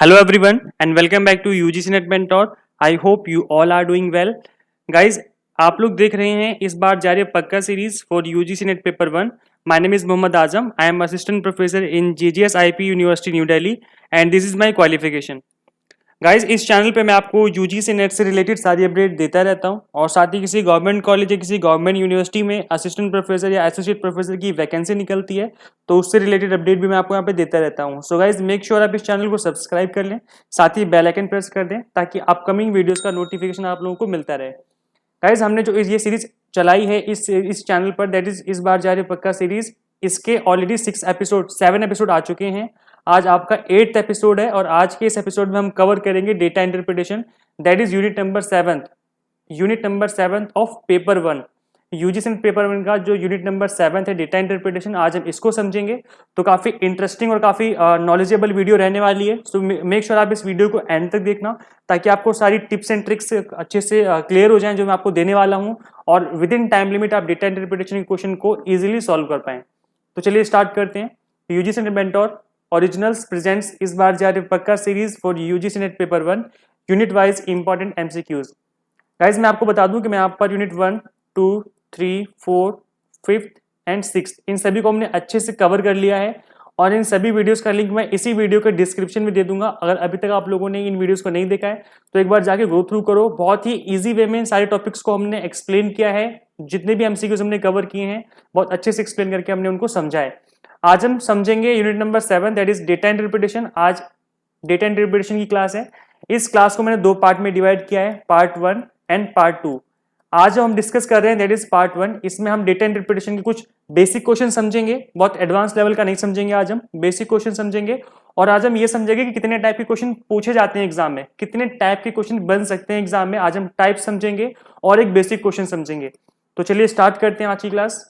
Hello everyone and welcome back to UGC Net Mentor. I hope you all are doing well. Guys, आप लोग देख रहे हैं इस बार जारी पक्का series for UGC Net paper 1. My name is Mohammad Azam. I am assistant professor in JGS IP University New Delhi and this is my qualification. Guys इस channel पे मैं आपको यूजीसी नेट से रिलेटेड सारी अपडेट देता रहता हूँ और साथ ही किसी गवर्नमेंट कॉलेज या किसी गवर्नमेंट यूनिवर्सिटी में असिस्टेंट प्रोफेसर या एसोसिएट प्रोफेसर की वैकेंसी निकलती है तो उससे रिलेटेड अपडेट भी मैं आपको यहाँ पे देता रहता हूँ. सो गाइज मेक श्योर आप इस चैनल को सब्सक्राइब कर लें, साथ ही बेल आइकन प्रेस कर दें ताकि अपकमिंग वीडियोज़ का नोटिफिकेशन आप लोगों को मिलता रहे. गाइज हमने जो ये सीरीज चलाई है इस चैनल पर, दैट इज इस बार जारी पक्का सीरीज, इसके ऑलरेडी 7 एपिसोड आ चुके हैं. आज आपका 8th एपिसोड है और आज के इस एपिसोड में हम कवर करेंगे data interpretation, that is unit number 7 of paper 1. UGC paper 1 का जो यूनिट नंबर 7 है डेटा इंटरप्रिटेशन, आज हम इसको समझेंगे. तो काफ़ी इंटरेस्टिंग और काफ़ी नॉलेजेबल वीडियो रहने वाली है. सो मेक श्योर आप इस वीडियो को एंड तक देखना ताकि आपको सारी टिप्स एंड ट्रिक्स अच्छे से क्लियर हो जाएं जो मैं आपको देने वाला हूं और विद इन टाइम लिमिट आप डेटा इंटरप्रिटेशन के क्वेश्चन को ईजिली सॉल्व कर पाएं. तो चलिए स्टार्ट करते हैं. यूजीसी मेंटोर ओरिजिनल्स प्रेजेंट्स इस बार जारी पक्का series for UGC net paper 1 unit wise important MCQs. Guys मैं आपको बता दूं कि मैं यहाँ per unit 1, 2, 3, 4, 5th and 6th इन सभी को हमने अच्छे से कवर कर लिया है और इन सभी वीडियोस का लिंक मैं इसी वीडियो के डिस्क्रिप्शन में दे दूंगा. अगर अभी तक आप लोगों ने इन वीडियोस को नहीं देखा है तो एक बार जाके गो थ्रू करो. बहुत ही ईजी वे में इन सारे टॉपिक्स को हमने एक्सप्लेन किया है. जितने भी एमसीक्यूज हमने कवर किए हैं बहुत अच्छे से एक्सप्लेन करके हमने उनको समझा है. आज हम समझेंगे unit number 7 that is data interpretation. आज डेटा इंटरप्रिटेशन की क्लास है. इस क्लास को मैंने 2 पार्ट में डिवाइड किया है, पार्ट 1 एंड पार्ट 2. आज हम डिस्कस कर रहे हैं दैट इज पार्ट 1. इसमें हम डेटा इंटरप्रिटेशन के कुछ बेसिक क्वेश्चन समझेंगे, बहुत एडवांस लेवल का नहीं समझेंगे. आज हम बेसिक क्वेश्चन समझेंगे और आज हम ये समझेंगे कि कितने टाइप के क्वेश्चन पूछे जाते हैं एग्जाम में, कितने टाइप के क्वेश्चन बन सकते हैं एग्जाम में. आज हम टाइप समझेंगे और एक बेसिक क्वेश्चन समझेंगे. तो चलिए स्टार्ट करते हैं आज की क्लास.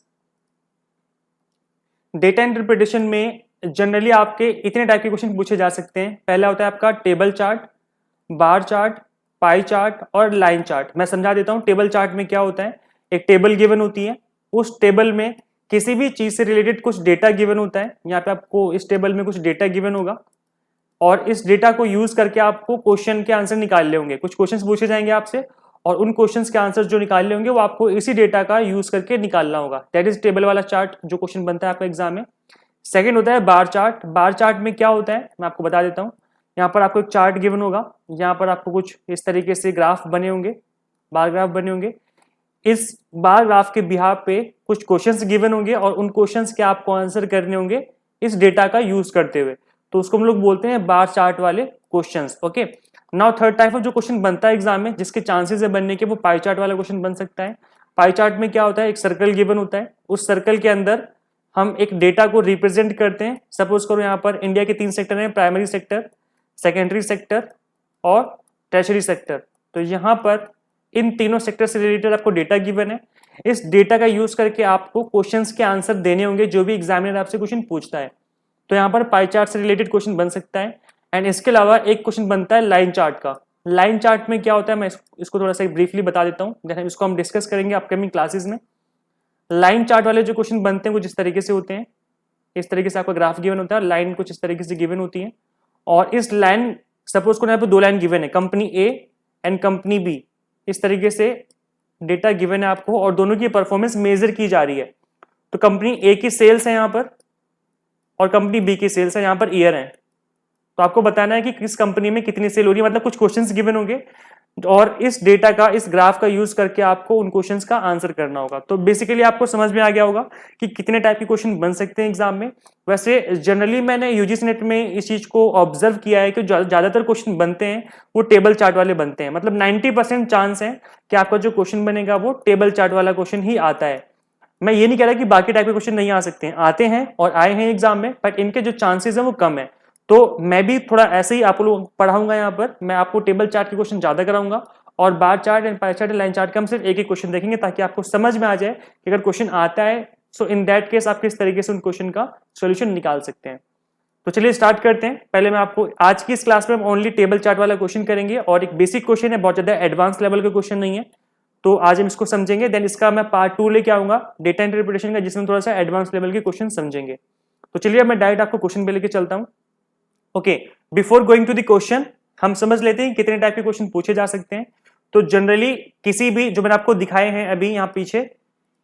डेटा इंटरप्रिटेशन में जनरली आपके इतने टाइप के क्वेश्चन पूछे जा सकते हैं. पहला होता है आपका table chart, bar chart, pie chart और लाइन चार्ट. मैं समझा देता हूं. टेबल चार्ट में क्या होता है, एक टेबल गिवन होती है, उस टेबल में किसी भी चीज से रिलेटेड कुछ डेटा गिवन होता है. यहाँ पे आपको इस टेबल में कुछ डेटा गिवन होगा और इस डेटा को यूज करके आपको क्वेश्चन के आंसर निकालने होंगे. कुछ क्वेश्चन पूछे जाएंगे आपसे और उन क्वेश्चंस के आंसर जो निकालने होंगे वो आपको इसी डेटा का यूज करके निकालना होगा. दैट इज टेबल वाला चार्ट जो क्वेश्चन बनता है आपका एग्जाम में. सेकंड होता है बार चार्ट. बार चार्ट में क्या होता है मैं आपको बता देता हूँ. यहाँ पर आपको एक चार्ट गिवन होगा, यहाँ पर आपको कुछ इस तरीके से ग्राफ बने होंगे, बार ग्राफ बने होंगे. इस बार ग्राफ के बिहाफ पे कुछ क्वेश्चंस गिवन होंगे और उन क्वेश्चंस के आपको आंसर करने होंगे इस डेटा का यूज करते हुए. तो उसको हम लोग बोलते हैं बार चार्ट वाले questions. Okay, now third type of जो क्वेश्चन बनता है एग्जाम में जिसके चांसेस है बनने के, वो पाई चार्ट वाला क्वेश्चन बन सकता है. पाई चार्ट में क्या होता है, एक सर्कल गिवन होता है, उस सर्कल के अंदर हम एक डेटा को रिप्रेजेंट करते हैं. सपोज करो यहाँ पर इंडिया के 3 सेक्टर हैं, प्राइमरी सेक्टर, सेकेंडरी सेक्टर और टर्शरी सेक्टर. तो यहाँ पर इन तीनों सेक्टर से रिलेटेड आपको डेटा गिवन है. इस डेटा का यूज करके आपको क्वेश्चंस के आंसर देने होंगे जो भी एग्जामिनर आपसे क्वेश्चन पूछता है. तो यहाँ पर पाई चार्ट से रिलेटेड क्वेश्चन बन सकता है. एंड इसके अलावा एक क्वेश्चन बनता है लाइन चार्ट का. लाइन चार्ट में क्या होता है मैं इसको थोड़ा सा ब्रीफली बता देता हूँ, इसको हम डिस्कस करेंगे अपकमिंग क्लासेस में. लाइन चार्ट वाले जो क्वेश्चन बनते हैं वो जिस तरीके से होते हैं, इस तरीके से आपका ग्राफ गिवन होता है, लाइन कुछ इस तरीके से गिवन होती है और इस लाइन सपोज को यहाँ पे 2 लाइन गिवन है, company A and company B. इस तरीके से डेटा गिवन है आपको और दोनों की परफॉर्मेंस मेजर की जा रही है. तो कंपनी ए की सेल्स है यहाँ पर और कंपनी बी की सेल्स है यहाँ पर ईयर है. तो आपको बताना है कि किस कंपनी में कितनी सेल हो रही है, मतलब कुछ क्वेश्चंस गिवन होंगे और इस डेटा का, इस ग्राफ का यूज करके आपको उन क्वेश्चंस का आंसर करना होगा. तो बेसिकली आपको समझ में आ गया होगा कि कितने टाइप के क्वेश्चन बन सकते हैं एग्जाम में. वैसे जनरली मैंने यूजीसी नेट में इस चीज को ऑब्जर्व किया है कि ज्यादातर क्वेश्चन बनते हैं वो टेबल चार्ट वाले बनते हैं. मतलब 90% चांस है कि आपका जो क्वेश्चन बनेगा वो टेबल चार्ट वाला क्वेश्चन ही आता है. मैं ये नहीं कह रहा कि बाकी टाइप के क्वेश्चन नहीं आ सकते हैं, आते हैं और आए हैं एग्जाम में, बट इनके जो चांसेस है वो कम है. तो मैं भी थोड़ा ऐसे ही आप लोग पढ़ाऊंगा. यहाँ पर मैं आपको टेबल चार्ट के क्वेश्चन ज्यादा कराऊंगा और bar chart and pie chart and line chart का हम सिर्फ एक क्वेश्चन देखेंगे ताकि आपको समझ में आ जाए कि अगर क्वेश्चन आता है सो इन दैट केस आप किस तरीके से उन क्वेश्चन का सोल्यूशन निकाल सकते हैं. तो चलिए स्टार्ट करते हैं. पहले मैं आपको आज की इस क्लास में हम ओनली टेबल चार्ट वाला क्वेश्चन करेंगे और एक बेसिक क्वेश्चन है, बहुत ज्यादा एडवांस लेवल का क्वेश्चन नहीं है. तो आज हम इसको समझेंगे, देन इसका मैं पार्ट 2 लेके आऊंगा डेटा इंटरप्रिटेशन का जिसमें थोड़ा सा एडवांस लेवल के क्वेश्चन समझेंगे. तो चलिए मैं डायरेक्ट आपको क्वेश्चन पे लेके चलता हूँ. Okay, before going to the question हम समझ लेते हैं कितने टाइप के क्वेश्चन पूछे जा सकते हैं। तो जनरली किसी भी जो मैंने आपको दिखाए हैं अभी यहाँ पीछे,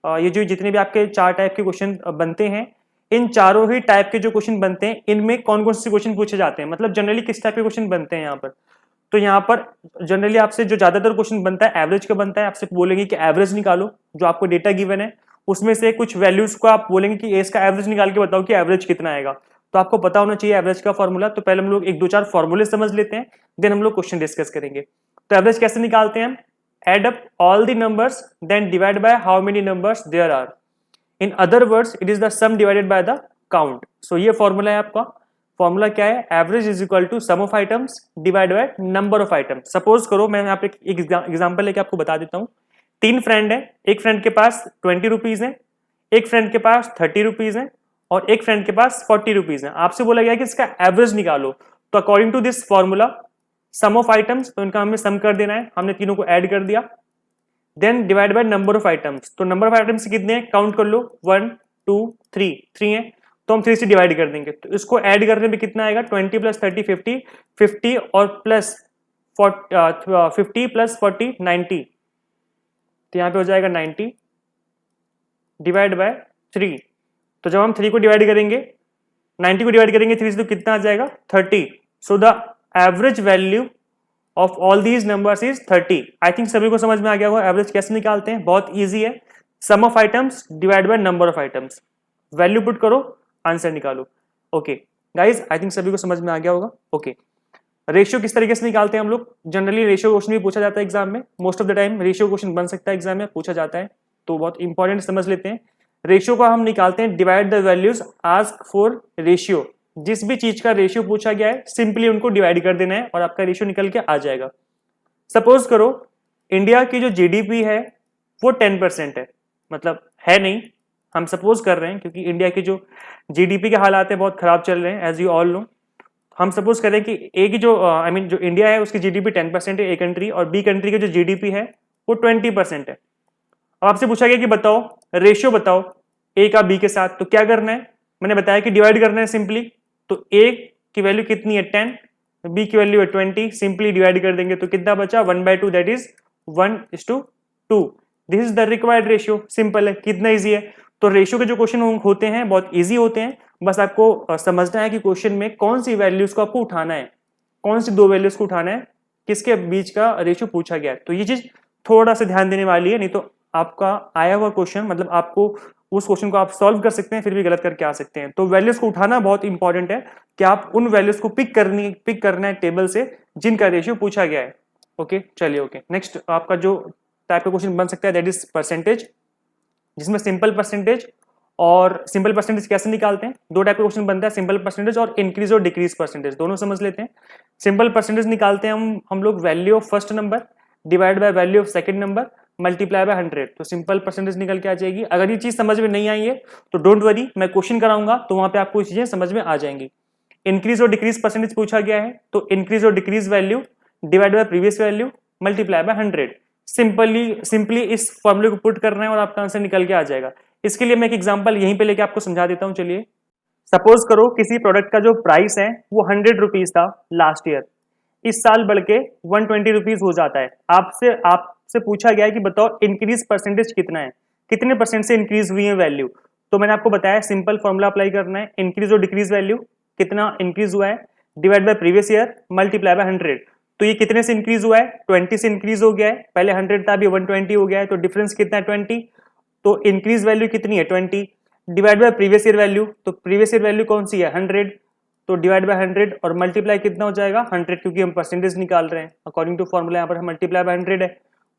ये जो जितने भी आपके 4 टाइप के क्वेश्चन बनते हैं, इन चारों ही टाइप के जो क्वेश्चन बनते हैं इनमें कौन कौन से क्वेश्चन पूछे जाते हैं, मतलब जनरली किस टाइप के क्वेश्चन बनते हैं यहाँ पर। तो यहाँ पर जनरली आपसे जो ज्यादातर क्वेश्चन बनता है एवरेज का बनता है। आपसे बोलेंगे कि एवरेज निकालो, जो आपको डेटा गिवन है उसमें से कुछ वैल्यूज को आप बोलेंगे कि एज का एवरेज निकाल के बताओ कि एवरेज कितना आएगा। तो आपको पता होना चाहिए एवरेज का फॉर्मूला। तो पहले हम लोग 1-2-4 फॉर्मूले समझ लेते हैं, देन हम लोग क्वेश्चन डिस्कस करेंगे। तो एवरेज कैसे निकालते हैं? Add up all the numbers then divide by how many numbers there are. In other words it is the sum divided by the count. So ये फॉर्मूला है आपका। फॉर्मूला क्या है? Average is equal to sum of items divide by number of items. Suppose करो मैं यहाँ पे एक एग्जांपल लेके आपको बता देता हूँ। 3 फ्रेंड है, एक फ्रेंड के पास 20 रुपीज है, एक फ्रेंड के पास 30 रुपीज है और एक फ्रेंड के पास 40 रुपीज है। आपसे बोला गया कि इसका एवरेज निकालो। तो according to this formula sum of items, तो इनका हमें सम कर देना है, हमने तीनों को ऐड कर दिया। Then divide by number of items, तो नंबर ऑफ आइटम्स कितने हैं काउंट कर लो, 1 2 3 है, तो हम 3 से डिवाइड कर देंगे। तो इसको ऐड करने में कितना आएगा? 20 + 30 50, 50 और प्लस 50 + 40 90, तो यहाँ पे हो जाएगा 90 डिवाइड बाय 3। तो जब हम 3 को डिवाइड करेंगे, 90 को डिवाइड करेंगे 3 से, तो कितना आ जाएगा? 30। So the average value of all these numbers is 30। I think सभी को समझ में आ गया होगा एवरेज कैसे निकालते हैं। बहुत ईजी है, sum of items divide by number of items, value put करो, आंसर निकालो। ओके गाइज, आई थिंक सभी को समझ में आ गया होगा। ओके, रेशियो किस तरीके से निकालते हैं हम लोग? जनरली रेशियो क्वेश्चन भी पूछा जाता है एग्जाम में। Most of the time ratio question बन सकता है एग्जाम में, पूछा जाता है, तो बहुत इंपॉर्टेंट समझ लेते हैं। रेशियो को हम निकालते हैं divide the values ask for ratio. जिस भी चीज का रेशियो पूछा गया है सिंपली उनको डिवाइड कर देना है और आपका रेशियो निकल के आ जाएगा। सपोज करो इंडिया की जो जीडीपी है वो 10% है, मतलब है नहीं, हम सपोज कर रहे हैं, क्योंकि इंडिया की जो जीडीपी के हालात है बहुत खराब चल रहे हैं एज यू ऑल नो। हम सपोज करें कि ए की जो जो इंडिया है उसकी जीडीपी 10% है, ए कंट्री, और बी कंट्री की जो जीडीपी है वो 20% है। अब आपसे पूछा गया कि बताओ रेशियो बताओ ए का बी के साथ, तो क्या करना है? मैंने बताया कि डिवाइड करना है सिंपली। तो ए की वैल्यू कितनी है? 10, बी की वैल्यू है 20, सिंपली डिवाइड कर देंगे तो कितना बचा? 1/2, that is 1:2। This is the required ratio. Simple है, कितना ईजी है। तो रेशियो के जो क्वेश्चन होते हैं बहुत ईजी होते हैं, बस आपको समझना है कि क्वेश्चन में कौन सी वैल्यूज को आपको उठाना है, कौन सी 2 वैल्यूज को उठाना है, किसके बीच का रेशियो पूछा गया है। तो ये चीज थोड़ा सा ध्यान देने वाली है, नहीं तो आपका आया हुआ क्वेश्चन, मतलब आपको उस क्वेश्चन को आप सॉल्व कर सकते हैं फिर भी गलत करके आ सकते हैं। तो वैल्यूज को उठाना बहुत इंपॉर्टेंट है कि आप उन वैल्यूज को पिक करना है टेबल से जिनका रेशियो पूछा गया है। ओके चलिए, ओके नेक्स्ट आपका जो टाइप का क्वेश्चन बन सकता है दैट इज परसेंटेज, जिसमें सिंपल परसेंटेज और सिंपल परसेंटेज कैसे निकालते हैं। 2 टाइप का क्वेश्चन बनता है, सिंपल परसेंटेज और इंक्रीज और डिक्रीज परसेंटेज, दोनों समझ लेते हैं। सिंपल परसेंटेज निकालते हैं हम लोग value of first number divide by value of second number multiply by 100, तो सिंपल परसेंटेज निकल के आ जाएगी। अगर ये चीज समझ में नहीं आई है तो डोंट वरी, मैं क्वेश्चन कराऊंगा तो वहां पे आपको चीजें समझ में आ जाएंगी। इंक्रीज और डिक्रीज परसेंटेज पूछा गया है, तो इंक्रीज और decrease value divide by previous value multiply by 100। Simply इस फॉर्मूले को पुट करना है और आपका आंसर निकल के आ जाएगा। इसके लिए मैं एक एग्जांपल यहीं पे लेके आपको समझा देता हूं। चलिए, सपोज करो किसी प्रोडक्ट का जो प्राइस है वो 100 रुपीज था लास्ट ईयर, इस साल बढ़ के 120 रुपीज हो जाता है। आपसे पूछा गया है कि बताओ इंक्रीज परसेंटेज कितना है, कितने परसेंट से इंक्रीज हुई है वैल्यू। तो मैंने आपको बताया सिंपल फॉर्मूला अप्लाई करना है, इंक्रीज और डिक्रीज वैल्यू कितना इंक्रीज हुआ है divide by previous year multiply by 100। तो ये कितने से इंक्रीज हुआ है? 20 से इंक्रीज हो गया है, पहले 100 था अभी 120 हो गया है, तो डिफरेंस कितना है? 20। तो इंक्रीज वैल्यू कितनी है? 20 divide by previous year value, तो प्रीवियस ईयर वैल्यू कौन सी है? 100, तो डिवाइड बाय 100 और मल्टीप्लाई कितना हो जाएगा? 100, क्योंकि हम परसेंटेज निकाल रहे हैं अकॉर्डिंग टू फॉर्मूला, यहाँ पर मल्टीप्लाई बाय 100 है,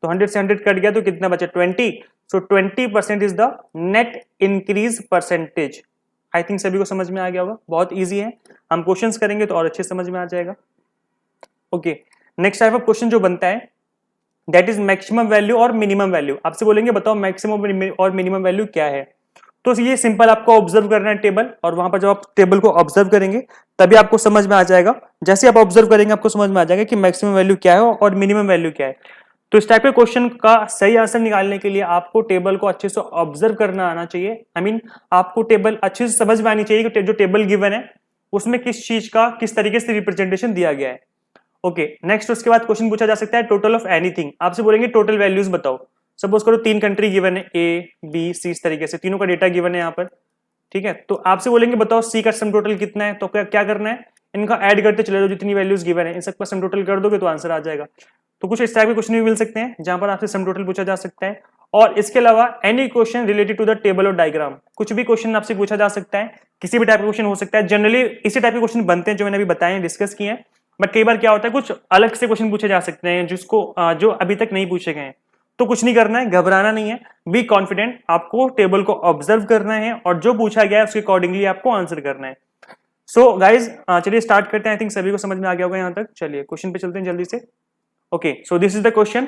तो 100 से 100 कट गया तो कितना बचा? 20। सो 20% is the net increase percentage. I think सभी को समझ में आ गया होगा, बहुत ईजी है, हम क्वेश्चंस करेंगे तो और अच्छे समझ में आ जाएगा। Okay, next type of question जो बनता है दैट इज मैक्सिमम वैल्यू और मिनिमम वैल्यू। आपसे बोलेंगे बताओ मैक्सिमम और मिनिमम वैल्यू क्या है। तो ये सिंपल आपको ऑब्जर्व करना है टेबल, और वहां पर जब आप टेबल को ऑब्जर्व करेंगे तभी आपको समझ में आ जाएगा। जैसे आप ऑब्जर्व करेंगे आपको समझ में आ जाएगा कि मैक्सिमम वैल्यू क्या है और मिनिमम वैल्यू क्या है। तो इस टाइप के क्वेश्चन का सही आंसर निकालने के लिए आपको टेबल को अच्छे से ऑब्जर्व करना आना चाहिए। आपको टेबल अच्छे से समझ में आनी चाहिए कि जो टेबल गिवन है उसमें किस चीज का किस तरीके से रिप्रेजेंटेशन दिया गया है। ओके नेक्स्ट, उसके बाद क्वेश्चन पूछा जा सकता है टोटल ऑफ एनीथिंग। आपसे बोलेंगे टोटल वैल्यूज बताओ। सपोज करो 3 कंट्री गिवन है, ए बी सी, इस तरीके से तीनों का डेटा गिवन है यहाँ पर, ठीक है। तो आपसे बोलेंगे बताओ सी का सम टोटल कितना है, तो क्या करना है, इनका ऐड करते चले जाओ, जितनी वैल्यूज गिवन है इन सबका सम टोटल कर दोगे तो आंसर आ जाएगा। तो कुछ इस टाइप के क्वेश्चन भी मिल सकते हैं जहां पर आपसे सम टोटल पूछा जा सकता है। और इसके अलावा any question related to the table और डायग्राम, कुछ भी क्वेश्चन आपसे पूछा जा सकता है, किसी भी टाइप का क्वेश्चन हो सकता है। जनरली इसी टाइप के क्वेश्चन बनते हैं जो मैंने अभी बताए, डिस्कस किए हैं। बट कई बार क्या होता है, कुछ अलग से क्वेश्चन पूछे जा सकते हैं जिसको जो अभी तक नहीं पूछे गए हैं। तो कुछ नहीं करना है, घबराना नहीं है, बी कॉन्फिडेंट, आपको टेबल को ऑब्जर्व करना है और जो पूछा गया है उसके अकॉर्डिंगली आपको आंसर करना है। सो गाइज चलिए स्टार्ट करते हैं। आई थिंक सभी को समझ में आ गया होगा यहाँ तक। चलिए क्वेश्चन पे चलते हैं जल्दी से। Okay so this is the question,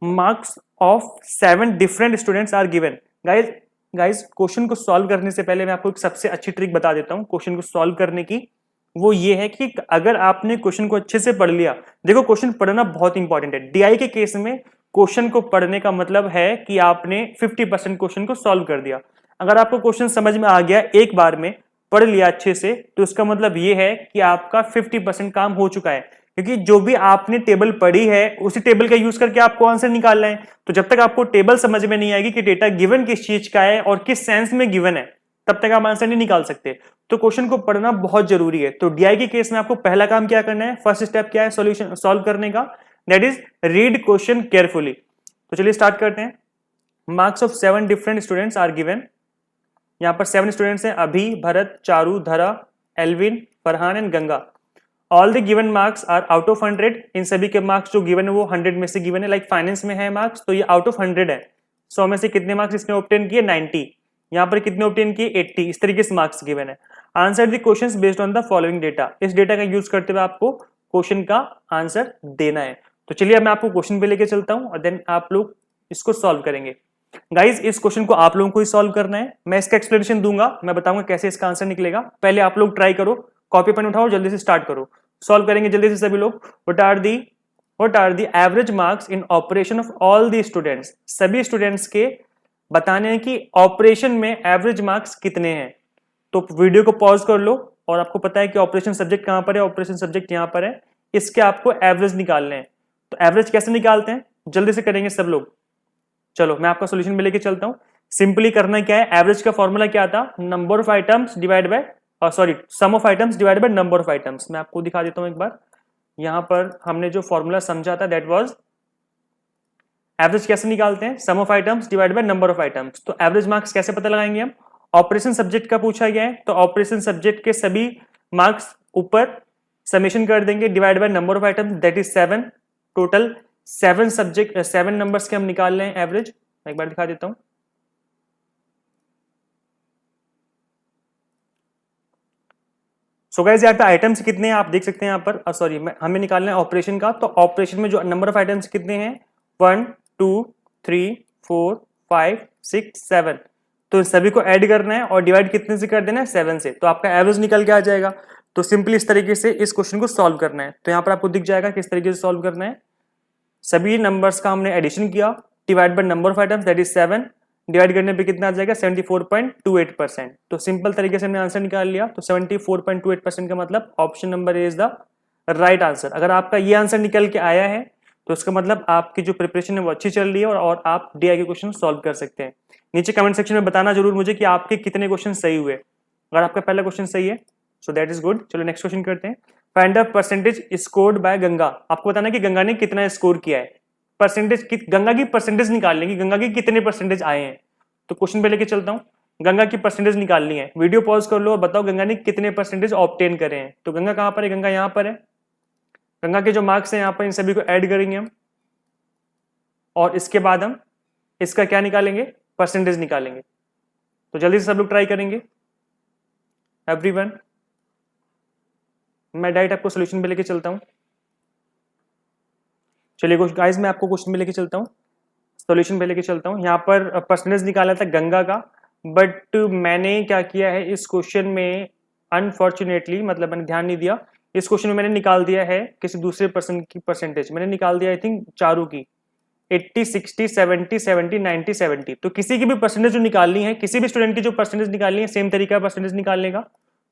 marks of 7 different students are given. Guys question को सॉल्व करने से पहले मैं आपको एक सबसे अच्छी ट्रिक बता देता हूं क्वेश्चन को सॉल्व करने की। वो ये है कि अगर आपने क्वेश्चन को अच्छे से पढ़ लिया, देखो क्वेश्चन पढ़ना बहुत इंपॉर्टेंट है। डीआई के केस में क्वेश्चन को पढ़ने का मतलब है कि आपने 50% क्वेश्चन को सॉल्व कर दिया। अगर आपको क्वेश्चन समझ में आ गया एक बार में, पढ़ लिया अच्छे से, तो इसका मतलब ये है कि आपका 50% काम हो चुका है। क्योंकि जो भी आपने टेबल पढ़ी है उसी टेबल का यूज करके आपको आंसर निकालना है। तो जब तक आपको टेबल समझ में नहीं आएगी कि डेटा गिवन किस चीज का है और किस सेंस में गिवन है, तब तक आप आंसर नहीं निकाल सकते। तो क्वेश्चन को पढ़ना बहुत जरूरी है। तो डीआई के केस में आपको पहला काम क्या करना है, फर्स्ट स्टेप क्या है सॉल्यूशन सॉल्व करने का, that is read question carefully. तो चलिए स्टार्ट करते हैं। Marks of 7 different students are given. यहां पर 7 स्टूडेंट्स हैं, Abhi, Bharat, Charu, Dhara, Elvin, Farhan and Ganga. All the given marks are out of 100। इन सभी के मार्क्स जो गिवन है वो 100 में से गिवन है। लाइक फाइनेंस में है मार्क्स, तो ये आउट ऑफ 100 है। 100 में से कितने मार्क्स इसने ऑब्टेन किए, 90। यहाँ पर कितने ऑब्टेन किए, 80। इस तरीके से मार्क्स गिवन है। Answer the questions based on the following data. इस डेटा का यूज करते हुए आपको क्वेश्चन का आंसर देना है। तो चलिए मैं आपको क्वेश्चन पे लेके चलता हूं और देन आप लोग इसको सॉल्व करेंगे। गाइज इस क्वेश्चन को आप लोगों को ही सॉल्व करना है। मैं इसका एक्सप्लेनेशन दूंगा, मैं बताऊंगा कैसे इसका आंसर निकलेगा। पहले आप लोग ट्राई करो, कॉपी पेन उठाओ, जल्दी से स्टार्ट करो, सॉल्व करेंगे जल्दी से सभी लोग। What are the average marks in operation of all the students. सभी स्टूडेंट्स के बताने हैं कि ऑपरेशन में एवरेज मार्क्स कितने हैं। तो वीडियो को पॉज कर लो, और आपको पता है कि ऑपरेशन सब्जेक्ट कहां पर है, ऑपरेशन सब्जेक्ट यहां पर है। इसके आपको एवरेज निकालने हैं। तो एवरेज कैसे निकालते हैं, जल्दी से करेंगे सब लोग। चलो मैं आपका सोल्यूशन में लेके चलता हूं। सिंपली करना क्या है, एवरेज का फॉर्मूला क्या था, number of items divide by sum of items divide by number of items. मैं आपको दिखा देता हूं एक बार। यहां पर हमने जो फॉर्मूला समझा था दैट वाज एवरेज कैसे निकालते हैं, sum of items divide by number of items. तो एवरेज मार्क्स कैसे पता लगाएंगे हम, ऑपरेशन सब्जेक्ट का पूछा गया है तो ऑपरेशन सब्जेक्ट के सभी मार्क्स ऊपर समेशन कर देंगे divide by number of items that is 7। Total 7 numbers के हम निकाल रहे हैं एवरेज। मैं एक बार दिखा देता हूं। सो गाइस यहाँ पे आइटम्स कितने हैं आप देख सकते हैं यहाँ पर, हमें निकालना है ऑपरेशन का। तो ऑपरेशन में जो नंबर ऑफ आइटम्स कितने हैं, 1 2 3 4 5 6 7। तो सभी को ऐड करना है और डिवाइड कितने से कर देना है, 7 से। तो आपका एवरेज निकल के आ जाएगा। तो सिंपली इस तरीके से इस क्वेश्चन को सॉल्व करना है। तो यहाँ पर आपको दिख जाएगा किस तरीके से सॉल्व करना है। सभी नंबर्स का हमने एडिशन किया, divide by number of items that is 7, divide करने पे कितना आ जाएगा 74.28%। तो सिंपल तरीके से हमने आंसर निकाल लिया। तो 74.28% का मतलब option number A is the right answer. अगर आपका ये आंसर निकल के आया है तो इसका मतलब आपकी जो प्रिपरेशन है वो अच्छी चल रही है और आप डीआई के क्वेश्चन सॉल्व कर सकते हैं। नीचे कमेंट सेक्शन में बताना जरूर मुझे कि आपके कितने क्वेश्चन सही हुए। अगर आपका पहला क्वेश्चन सही है सो दैट इज गुड। चलो नेक्स्ट क्वेश्चन करते हैं। Find the percentage scored by Ganga. आपको बताना है कि गंगा ने कितना स्कोर किया है। गंगा की परसेंटेज निकालनी है कि गंगा की कितने परसेंटेज आए हैं। तो क्वेश्चन पे लेके चलता हूं। गंगा की परसेंटेज निकालनी है। वीडियो पॉज कर लो और बताओ गंगा ने कितने परसेंटेज ऑब्टेन करे हैं। तो गंगा कहां पर है, गंगा यहां पर है। गंगा के जो मार्क्स हैं यहां पर, इन सभी को ऐड करेंगे हम और इसके बाद हम इसका क्या निकालेंगे, परसेंटेज निकालेंगे। तो जल्दी से सब लोग ट्राई करेंगे एवरीवन। मैं डायरेक्ट आपको सोल्यूशन पे लेके चलता हूं। चलिए गाइस मैं आपको क्वेश्चन पे लेके चलता हूं, सॉल्यूशन पे लेके चलता हूं। यहाँ पर परसेंटेज निकाला था गंगा का, बट मैंने क्या किया है इस क्वेश्चन में, अनफॉर्चुनेटली मतलब मैंने ध्यान नहीं दिया। इस क्वेश्चन में मैंने निकाल दिया है किसी दूसरे पर्सन की परसेंटेज। मैंने निकाल दिया आई थिंक चारू की 80 60 70 70 90 70। तो किसी की भी परसेंटेज जो निकालनी है, किसी भी स्टूडेंट की जो परसेंटेज निकालनी है, सेम तरीका परसेंटेज निकालने का।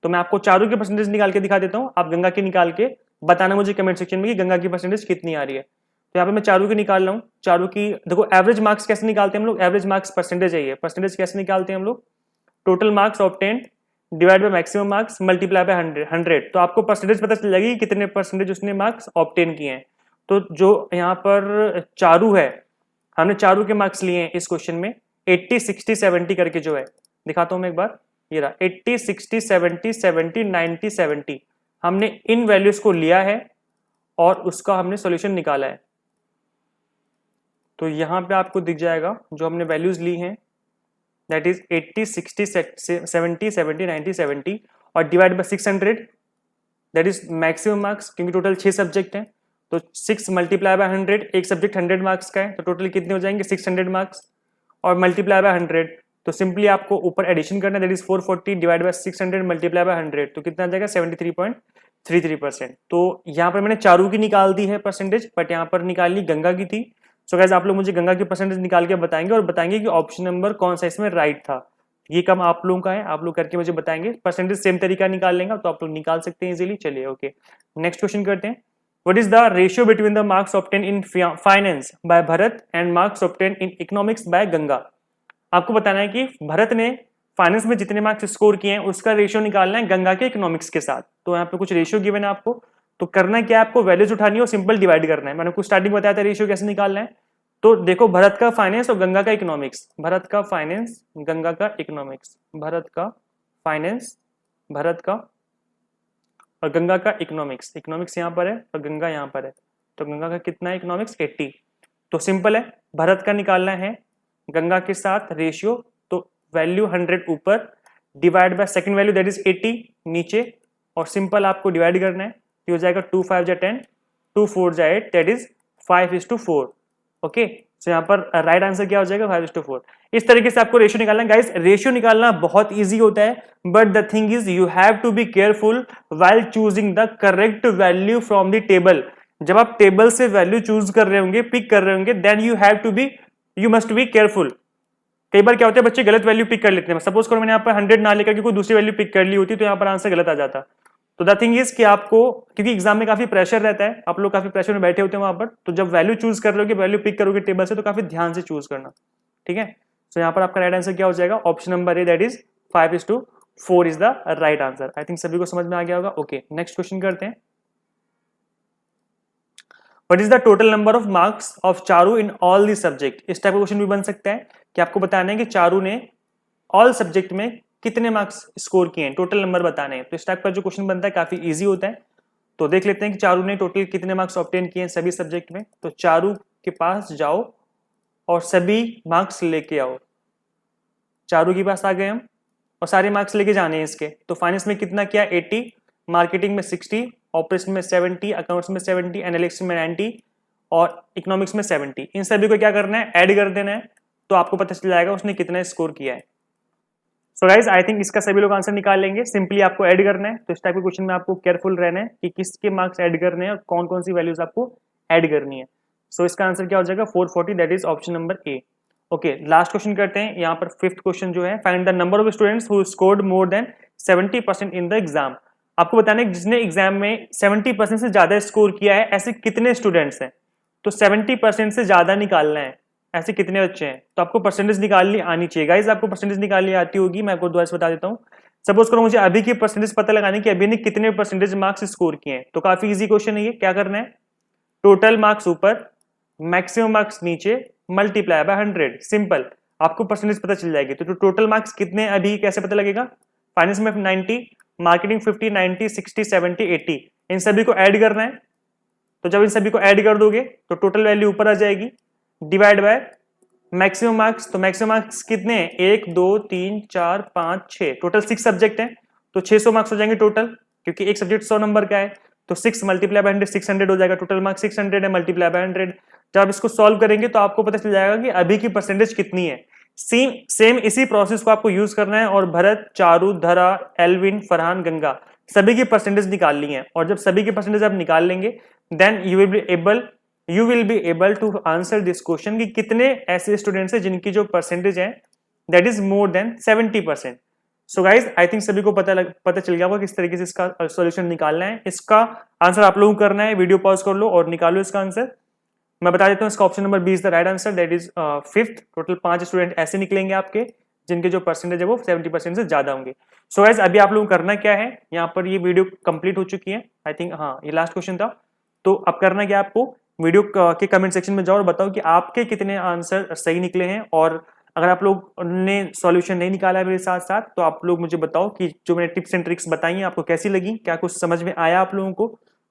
तो मैं आपको चारों की परसेंटेज निकाल के दिखा देता हूँ, आप गंगा की निकाल के बताना मुझे कमेंट सेक्शन में कि गंगा की परसेंटेज कितनी आ रही है। तो यहाँ पे मैं चारों की निकाल रहा हूँ। चारों की देखो एवरेज मार्क्स कैसे निकालते हैं हम लोग, एवरेज मार्क्स परसेंटेज है ये, परसेंटेज कैसे निकालते हैं हम लोग, total marks obtained divide by maximum marks multiply by 100। तो आपको परसेंटेज पता चल जाएगी कितने परसेंटेज उसने मार्क्स ऑब्टेन किए हैं। तो जो यहाँ पर चारू है, हमने चारू के मार्क्स लिए हैं इस क्वेश्चन में 80 60 70 करके जो है, दिखाता हूं मैं एक बार, ये रहा 80 60 70 70 90 70। हमने इन वैल्यूज को लिया है और उसका हमने सॉल्यूशन निकाला है। तो यहां पे आपको दिख जाएगा जो हमने वैल्यूज ली हैं, दैट इज 80 60 70 70 90 70 और divide by 600, that is maximum marks, क्योंकि टोटल 6 सब्जेक्ट हैं। तो 6 मल्टीप्लाई बाय 100, एक सब्जेक्ट 100 मार्क्स का है, तो टोटल कितने हो जाएंगे 600 मार्क्स, और मल्टीप्लाई बाय 100, तो सिंपली आपको ऊपर एडिशन करना है, that is 440 divide by 600 multiply by 100, तो कितना आ जाएगा 73.33%। तो यहाँ पर मैंने चारू की निकाल दी है परसेंटेज, बट यहाँ पर निकालनी गंगा की थी। सो गाइस आप लोग मुझे गंगा की परसेंटेज निकाल के बताएंगे और बताएंगे कि ऑप्शन नंबर कौन सा इसमें राइट था। ये कम आप लोगों का है, आप लोग करके मुझे बताएंगे। परसेंटेज सेम तरीका निकाल लेंगे तो आप लोग निकाल सकते हैं इजीली। चलिए ओके, नेक्स्ट क्वेश्चन करते हैं। What is the ratio between the marks obtained in finance by Bharat and marks obtained in economics by Ganga? आपको बताना है कि भरत ने फाइनेंस में जितने मार्क्स स्कोर किए हैं उसका रेशियो निकालना है गंगा के इकोनॉमिक्स के साथ। तो यहाँ पे कुछ रेशियो गिवन है आपको, तो करना क्या है, आपको वैल्यूज उठानी है और सिंपल डिवाइड करना है। मैंने आपको स्टार्टिंग बताया था रेशियो कैसे निकालना है। तो देखो भरत का फाइनेंस और गंगा का इकोनॉमिक्स, भरत का फाइनेंस गंगा का इकोनॉमिक्स, भरत का फाइनेंस भरत का और गंगा का इकोनॉमिक्स, इकोनॉमिक्स यहाँ पर है और गंगा यहाँ पर है। तो गंगा का कितना है इकोनॉमिक्स 80। तो सिंपल है, भरत का निकालना है गंगा के साथ रेशियो, तो वैल्यू 100 ऊपर divide by second value that is 80 नीचे, और सिंपल आपको डिवाइड करना है। तो हो जाएगा 2 5 जा 10, 2 4 जा 8, दैट इज 5:4। ओके, तो यहाँ पर राइट आंसर क्या हो जाएगा 5:4। इस तरीके से आपको रेशियो निकालना है। गाइस रेशियो निकालना बहुत इजी होता है, but the thing is you have to be careful while choosing the correct value from the table. जब आप टेबल से वैल्यू चूज कर रहे होंगे, पिक कर रहे होंगे, then you must be careful. कई बार क्या होता है बच्चे गलत वैल्यू पिक कर लेते हैं। सपोज करो मैंने यहाँ पर 100 ना लेकर के कोई दूसरी वैल्यू पिक कर ली होती तो यहाँ पर आंसर गलत आ जाता। तो द थिंग इज कि आपको, क्योंकि एग्जाम में काफी प्रेशर रहता है, आप लोग काफी प्रेशर में बैठे होते हैं वहां पर, तो जब वैल्यू चूज कर रहे हो, वैल्यू पिक करोगे टेबल से, तो काफी ध्यान से चूज करना, ठीक है। तो यहाँ पर आपका राइट आंसर क्या हो जाएगा, option number A, that is 5:4 is the right answer. I think सभी को समझ में आ गया होगा। ओके, नेक्स्ट क्वेश्चन करते हैं। What is the total number of marks of Charu in all the subject? इस टाइप का क्वेश्चन भी बन सकता है कि आपको बताना है कि चारू ने ऑल सब्जेक्ट में कितने मार्क्स स्कोर किए हैं, टोटल नंबर बताने हैं। तो इस टाइप का जो क्वेश्चन बनता है काफी इजी होता है। तो देख लेते हैं कि चारू ने टोटल कितने मार्क्स ऑब्टेन किए हैं सभी सब्जेक्ट में। तो चारू के पास जाओ और सभी मार्क्स लेके आओ। चारू के पास आ गए हम और सारे मार्क्स लेके जाने हैं इसके। तो फाइनेंस में कितना किया 80, मार्केटिंग में 60, ऑपरेशन में 70, अकाउंट्स में 70, एनालिटिक्स में 90 और इकोनॉमिक्स में 70। इन सभी को क्या करना है, ऐड कर देना है, तो आपको पता चल जाएगा उसने कितना स्कोर किया है। सो गाइज आई थिंक इसका सभी लोग आंसर निकाल लेंगे। सिंपली आपको ऐड करना है। तो इस टाइप के क्वेश्चन में आपको केयरफुल रहना है कि किसके मार्क्स ऐड करने हैं और कौन कौन सी वैल्यूज आपको ऐड करनी है। सो इसका आंसर क्या हो जाएगा 440, that is option number A. Okay, last question करते हैं। यहाँ पर 5th क्वेश्चन जो है, find the number of students who scored more than 70% in the exam. आपको बताना है जिसने एग्जाम में 70% से ज्यादा स्कोर किया है, ऐसे कितने स्टूडेंट्स हैं। तो 70% से ज्यादा निकालना है, ऐसे कितने बच्चे हैं। तो आपको परसेंटेज निकालनी आनी चाहिए। गाइज आपको परसेंटेज निकालनी आती होगी, मैं आपको दोबारा से बता देता हूँ। सपोज करो मुझे अभी की परसेंटेज पता लगाने की, अभी ने कितने परसेंटेज मार्क्स स्कोर किए हैं। तो काफी इजी क्वेश्चन है ये। क्या करना है, टोटल मार्क्स ऊपर, मैक्सिमम मार्क्स नीचे, मल्टीप्लाई बाय 100। सिंपल, आपको परसेंटेज पता चल जाएगी। तो टोटल मार्क्स कितने अभी कैसे पता लगेगा, फाइनेंस में 90, मार्केटिंग 50, 90, 60, 70, 80, इन सभी को ऐड करना है। तो जब इन सभी को ऐड कर दोगे तो टोटल वैल्यू ऊपर आ जाएगी, डिवाइड बाय मैक्सिमम मार्क्स। तो मैक्सिमम मार्क्स कितने हैं, 1 2 3 4 5 6, टोटल 6 सब्जेक्ट हैं। तो 600 मार्क्स हो जाएंगे टोटल, क्योंकि एक सब्जेक्ट 100 नंबर का है। तो 6 मल्टीप्लाई बाय 100 600 हो जाएगा। टोटल मार्क्स 600 है, मल्टीप्लाई बाय 100। जब आप इसको सॉल्व करेंगे तो आपको पता चल जाएगा कि अभी की परसेंटेज कितनी है। सेम इसी प्रोसेस को आपको यूज करना है। और भरत, चारू, धरा, एल्विन, फरहान, गंगा सभी की परसेंटेज निकाल ली है। और जब सभी की परसेंटेज आप निकाल लेंगे, then you will be able to answer this question कि कितने ऐसे स्टूडेंट्स हैं जिनकी जो परसेंटेज है that is more than 70%। So guys I think सभी को पता चल गया होगा किस तरीके से इसका सॉल्यूशन निकालना है। इसका आंसर आप लोगों को करना है, वीडियो पॉज कर लो और निकालो इसका आंसर। मैं बता देता हूँ, इसका option number B is the right answer, that is 5th। Total 5 student ऐसे निकलेंगे आपके जिनके जो परसेंटेज है वो 70% से ज्यादा होंगे। सो गाइज अभी आप लोगों को करना क्या है, यहाँ पर ये वीडियो कंप्लीट हो चुकी है आई थिंक, हाँ ये लास्ट क्वेश्चन था। तो अब करना क्या आपको, वीडियो के कमेंट सेक्शन में जाओ और बताओ कि आपके कितने आंसर सही निकले हैं। और अगर आप लोग ने सॉल्यूशन नहीं निकाला है मेरे साथ साथ, तो आप लोग मुझे बताओ कि जो मैंने टिप्स एंड ट्रिक्स बताई हैं आपको कैसी लगी, क्या कुछ समझ में आया आप लोगों को।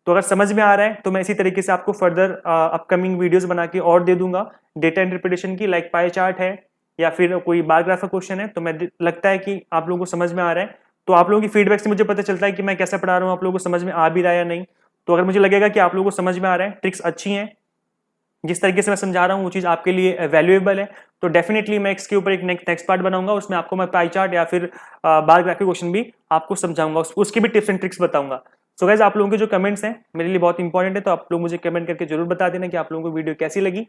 तो अगर समझ में आ रहा है तो मैं इसी तरीके से आपको फर्दर अपकमिंग वीडियोस बना के और दे दूंगा डेटा इंटरप्रिटेशन की, लाइक पाई चार्ट है या फिर कोई बार ग्राफ का क्वेश्चन है। तो मैं लगता है कि आप लोगों को समझ में आ रहा है, तो आप लोगों की फीडबैक से मुझे पता चलता है कि मैं कैसा पढ़ा रहा हूँ, आप लोगों को समझ में आ भी रहा है या नहीं। तो अगर मुझे लगेगा कि आप लोगों को समझ में आ रहा है, ट्रिक्स अच्छी हैं, जिस तरीके से मैं समझा रहा हूँ वो चीज आपके लिए वैल्यूएबल है, तो डेफिनेटली मैं इसके ऊपर एक नेक्स्ट पार्ट बनाऊंगा, उसमें आपको मैं पाई चार्ट या फिर बार ग्राफ के क्वेश्चन भी आपको समझाऊंगा, उसकी भी टिप्स एंड ट्रिक्स बताऊंगा। सो गाइस आप लोगों के जो कमेंट्स हैं मेरे लिए बहुत इंपॉर्टेंट है, तो आप लोग मुझे कमेंट करके जरूर बता देना कि आप लोगों को वीडियो कैसी लगी।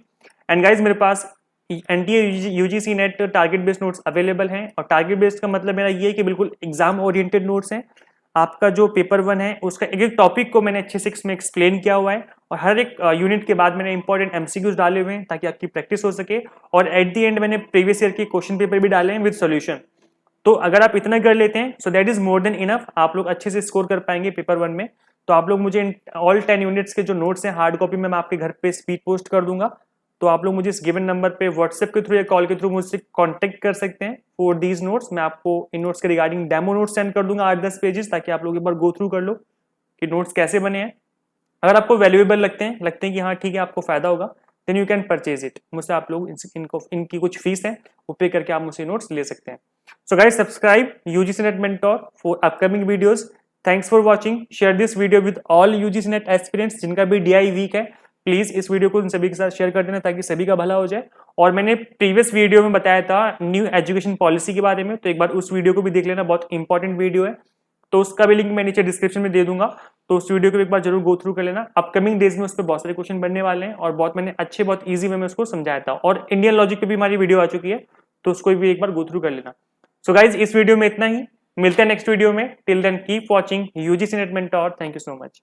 एंड गाइज मेरे पास NTA UGC NET target based notes available हैं, और टारगेट बेस्ड का मतलब मेरा ये है कि बिल्कुल एग्जाम ओरिएंटेड नोट्स हैं। आपका जो पेपर 1 है उसका एक एक टॉपिक को मैंने अच्छे से इसमें एक्सप्लेन किया हुआ है, और हर एक यूनिट के बाद मैंने इंपॉर्टेंट एमसीक्यूज डाले हुए हैं ताकि आपकी प्रैक्टिस हो सके, और एट द एंड मैंने प्रीवियस ईयर के क्वेश्चन पेपर भी डाले हैं विद सॉल्यूशन। तो अगर आप इतना कर लेते हैं so that is more than enough, आप लोग अच्छे से स्कोर कर पाएंगे पेपर 1 में। तो आप लोग मुझे ऑल 10 यूनिट्स के जो नोट्स हैं हार्ड कॉपी में मैं आपके घर पे स्पीड पोस्ट कर दूंगा, तो आप लोग मुझे इस गिवन नंबर पे व्हाट्सएप के थ्रू या कॉल के थ्रू मुझसे कांटेक्ट कर सकते हैं फॉर दीज नोट्स। मैं आपको इन नोट्स के रिगार्डिंग डेमो नोट्स सेंड कर दूंगा 8-10 पेजेस, ताकि आप लोग एक बार गो थ्रू कर लो कि नोट्स कैसे बने हैं। अगर आपको वैल्यूएबल लगते हैं कि हाँ ठीक है आपको फायदा होगा, then you can purchase it. मुझसे आप लोग इनकी कुछ फीस है वो पे करके आप मुझसे नोट्स ले सकते हैं। So guys subscribe UGC NET mentor for upcoming videos. Thanks for watching, share this video with all UGC net aspirants जिनका भी डीआई वीक है। प्लीज इस वीडियो को उन सभी के साथ शेयर कर देना ताकि सभी का भला हो जाए। और मैंने प्रीवियस वीडियो में बताया था न्यू एजुकेशन पॉलिसी के बारे में, तो एक बार उस वीडियो को भी देख लेना, बहुत इंपॉर्टेंट वीडियो है। तो उसका भी लिंक मैं नीचे डिस्क्रिप्शन में दे दूंगा, तो उस वीडियो को एक बार जरूर गो थ्रू कर लेना। अपकमिंग डेज में उस पर बहुत सारे क्वेश्चन बनने वाले हैं, और बहुत मैंने अच्छे बहुत ईजी वे में उसको समझाया था, और इंडियन लॉजिक पे भी हमारी वीडियो आ चुकी है, तो उसको भी एक बार गो थ्रू कर लेना। सो गाइज इस वीडियो में इतना ही, मिलते हैं नेक्स्ट वीडियो में। Till then keep watching UGC NET mentor. Thank you so much.